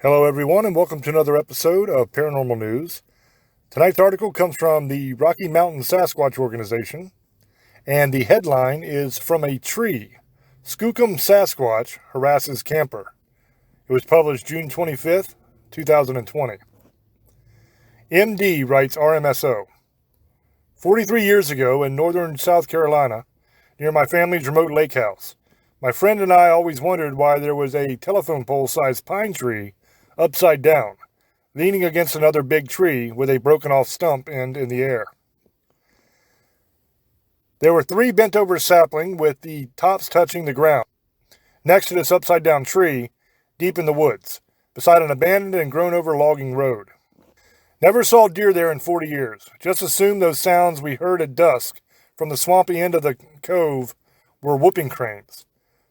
Hello everyone and welcome to another episode of Paranormal News. Tonight's article comes from the Rocky Mountain Sasquatch Organization, and the headline is From a Tree, Skookum Sasquatch Harasses Camper. It was published June 25th, 2020. MD writes RMSO. 43 years ago in northern South Carolina, near my family's remote lake house, my friend and I always wondered why there was a telephone pole-sized pine tree upside down, leaning against another big tree with a broken-off stump end in the air. There were 3 bent-over saplings with the tops touching the ground, next to this upside-down tree, deep in the woods, beside an abandoned and grown-over logging road. Never saw deer there in 40 years. Just assumed those sounds we heard at dusk from the swampy end of the cove were whooping cranes.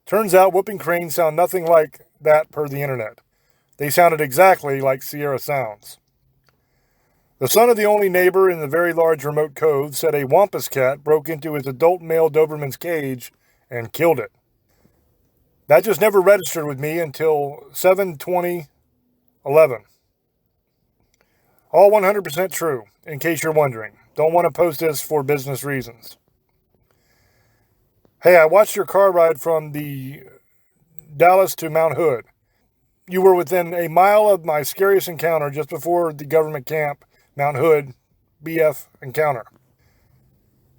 Turns out whooping cranes sound nothing like that per the internet. They sounded exactly like Sierra sounds. The son of the only neighbor in the very large remote cove said a wampus cat broke into his adult male Doberman's cage and killed it. That just never registered with me until 7/20/11. All 100% true, in case you're wondering. Don't want to post this for business reasons. Hey, I watched your car ride from the Dallas to Mount Hood. You were within a mile of my scariest encounter just before the government camp, Mount Hood, BF encounter.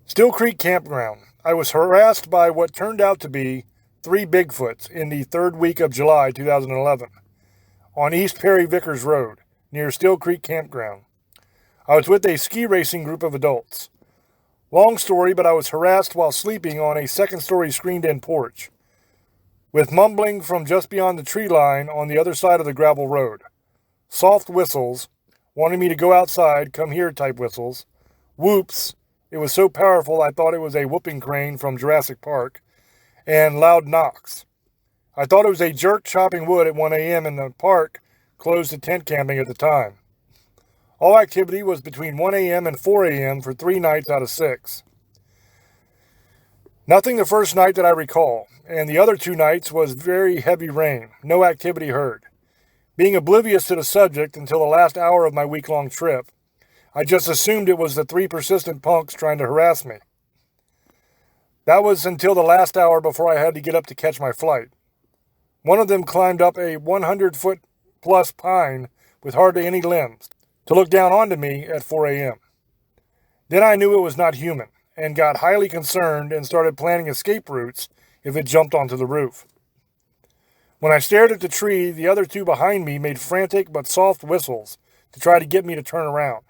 Still Creek Campground. I was harassed by what turned out to be 3 Bigfoots in the 3rd week of July 2011 on East Perry Vickers Road near Still Creek Campground. I was with a ski racing group of adults. Long story, but I was harassed while sleeping on a 2nd-story screened-in porch, with mumbling from just beyond the tree line on the other side of the gravel road. Soft whistles, wanting me to go outside, come here type whistles. Whoops, it was so powerful I thought it was a whooping crane from Jurassic Park. And loud knocks. I thought it was a jerk chopping wood at 1 a.m. in the park, closed to tent camping at the time. All activity was between 1 a.m. and 4 a.m. for 3 nights out of 6. Nothing the first night that I recall, and the other 2 nights was very heavy rain, no activity heard. Being oblivious to the subject until the last hour of my week-long trip, I just assumed it was the 3 persistent punks trying to harass me. That was until the last hour before I had to get up to catch my flight. One of them climbed up a 100-foot-plus pine with hardly any limbs to look down onto me at 4 a.m. Then I knew it was not human, and got highly concerned and started planning escape routes if it jumped onto the roof. When I stared at the tree, the other 2 behind me made frantic but soft whistles to try to get me to turn around.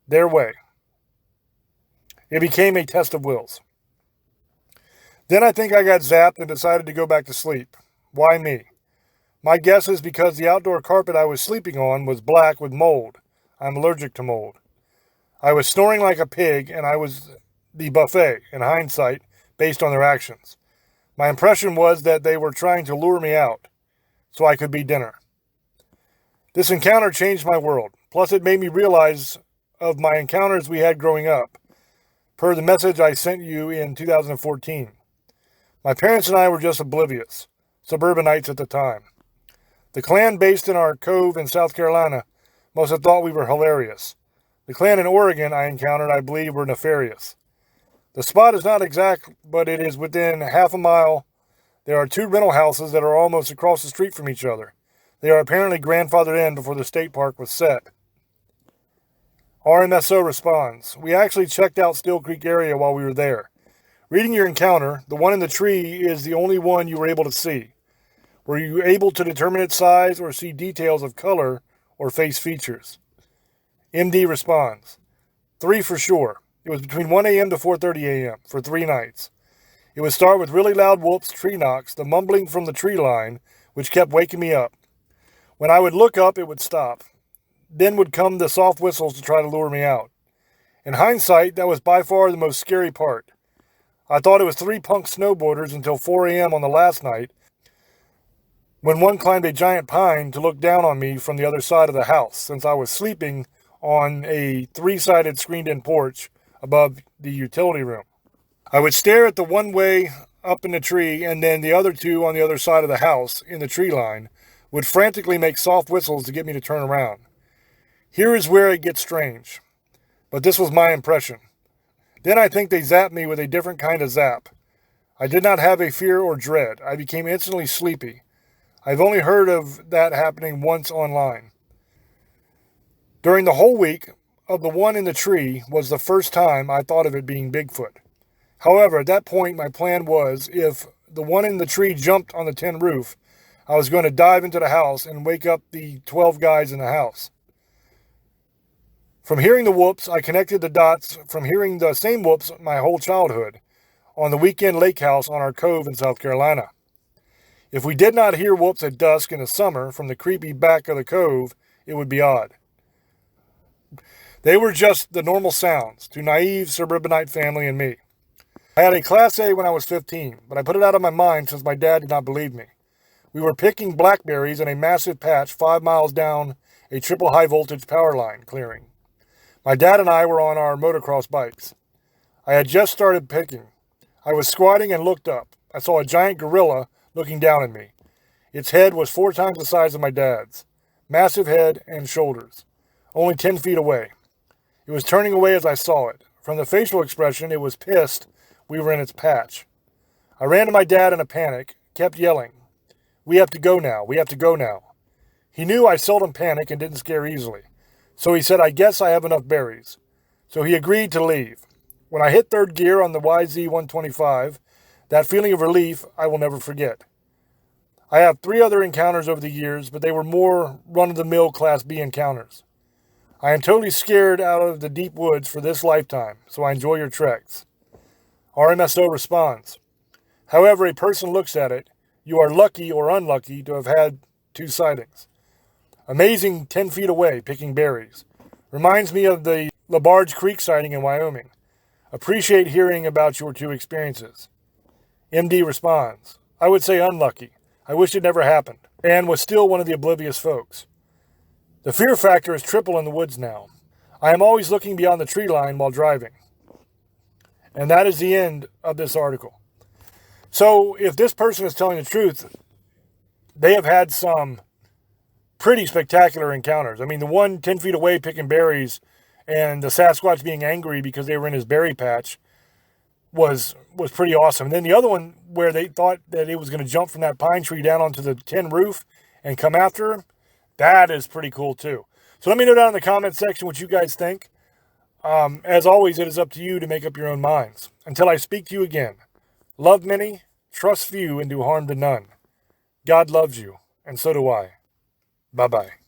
Their way. It became a test of wills. Then I think I got zapped and decided to go back to sleep. Why me? My guess is because the outdoor carpet I was sleeping on was black with mold. I'm allergic to mold. I was snoring like a pig, and I was the buffet, in hindsight, based on their actions. My impression was that they were trying to lure me out, so I could be dinner. This encounter changed my world. Plus, it made me realize of my encounters we had growing up, per the message I sent you in 2014. My parents and I were just oblivious, suburbanites at the time. The clan based in our cove in South Carolina must have thought we were hilarious. The clan in Oregon I encountered, I believe, were nefarious. The spot is not exact, but it is within half a mile. There are 2 rental houses that are almost across the street from each other. They are apparently grandfathered in before the state park was set. RMSO responds, we actually checked out Still Creek area while we were there. Reading your encounter, the one in the tree is the only one you were able to see. Were you able to determine its size or see details of color or face features? MD responds, 3 for sure. It was between 1 a.m. to 4:30 a.m. for 3 nights. It would start with really loud whoops, tree knocks, the mumbling from the tree line, which kept waking me up. When I would look up, it would stop. Then would come the soft whistles to try to lure me out. In hindsight, that was by far the most scary part. I thought it was 3 punk snowboarders until 4 a.m. on the last night, when one climbed a giant pine to look down on me from the other side of the house, since I was sleeping on a 3-sided screened-in porch above the utility room. I would stare at the one way up in the tree and then the other 2 on the other side of the house in the tree line would frantically make soft whistles to get me to turn around. Here is where it gets strange, but this was my impression. Then I think they zapped me with a different kind of zap. I did not have a fear or dread. I became instantly sleepy. I've only heard of that happening once online. During the whole week of the one in the tree was the first time I thought of it being Bigfoot. However, at that point my plan was, if the one in the tree jumped on the tin roof, I was going to dive into the house and wake up the 12 guys in the house. From hearing the whoops, I connected the dots from hearing the same whoops my whole childhood on the weekend lake house on our cove in South Carolina. If we did not hear whoops at dusk in the summer from the creepy back of the cove, it would be odd. They were just the normal sounds to naive suburbanite family and me. I had a Class A when I was 15, but I put it out of my mind since my dad did not believe me. We were picking blackberries in a massive patch 5 miles down a triple high voltage power line clearing. My dad and I were on our motocross bikes. I had just started picking. I was squatting and looked up. I saw a giant gorilla looking down at me. Its head was 4 times the size of my dad's. Massive head and shoulders. Only 10 feet away. It was turning away as I saw it. From the facial expression, it was pissed we were in its patch. I ran to my dad in a panic, kept yelling, "We have to go now, we have to go now." He knew I seldom panic and didn't scare easily. So he said, "I guess I have enough berries." So he agreed to leave. When I hit third gear on the YZ-125, that feeling of relief I will never forget. I have 3 other encounters over the years, but they were more run-of-the-mill Class B encounters. I am totally scared out of the deep woods for this lifetime, so I enjoy your treks. RMSO responds, "However a person looks at it, you are lucky or unlucky to have had 2 sightings. Amazing 10 feet away picking berries. Reminds me of the LaBarge Creek sighting in Wyoming. Appreciate hearing about your 2 experiences." MD responds, "I would say unlucky. I wish it never happened, and was still one of the oblivious folks. The fear factor is triple in the woods now. I am always looking beyond the tree line while driving." And that is the end of this article. So if this person is telling the truth, they have had some pretty spectacular encounters. I mean, the one 10 feet away picking berries and the Sasquatch being angry because they were in his berry patch was pretty awesome. And then the other one where they thought that it was going to jump from that pine tree down onto the tin roof and come after him, that is pretty cool too. So let me know down in the comment section what you guys think. As always, it is up to you to make up your own minds. Until I speak to you again, love many, trust few, and do harm to none. God loves you, and so do I. Bye-bye.